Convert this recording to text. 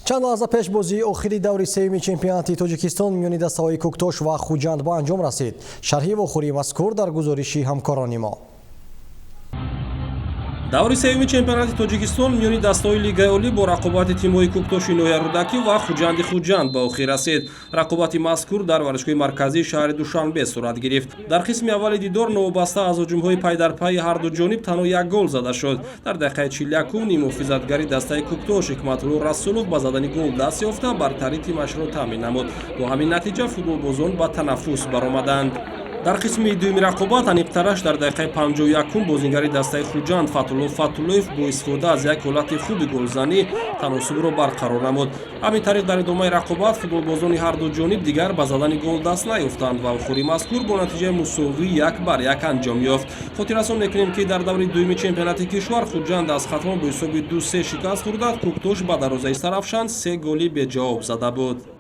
چند لحظه پیش بازی آخری دور سوم چمپیونات تاجیکستان میان دسته‌های کوکتوش و خوجند به انجام رسید. شرح واخوری مذکور در گزارشی همکاران ما. даври севими чемпионати тоҷикистон миёни дастаҳои лигаи олӣ бо рақобати тимҳои куктоши ноярудакӣ ва хуҷанди хуҷанд ба охир расид. рақобати мазкур дар варзишгоҳи марказии шаҳри душанбе сурат гирифт. дар қисми аввали дидор новобаста аз ҳуҷумҳои пайдарпайи ҳарду ҷониб танҳо як гол зада шуд. дар дақиқаи 41 муҳофизатгари дастаи куктош ҳикматулло расулов ба задани гол даст ёфта бартарии тимашро таъмин намуд. бо ҳамин натиҷа футболбозон ба танаффус баромаданд. дар қисми дуюми рақобат аниқтараш дар дақиқаи 51 бозингари дастаи хуҷанд Фатулло Фатуллоев бо истифода аз як ҳолати хуби голзанӣ таносубро барқарор намуд. ҳамин тариқ дар идомаи рақобат футболбозони ҳарду ҷониб дигар ба задани гол даст наёфтанд ва охири мазкур бо натиҷаи мусовӣ 1-1 анҷом ёфт. хотиррасон мекунем ки дар даври дуюми чемпионати кишвар хуҷанд аз хатмон бо ҳисоби 2-3 шикаст хӯрда, куктош ба дарозаи Сарафшан 3 голи беҷавоб зада буд.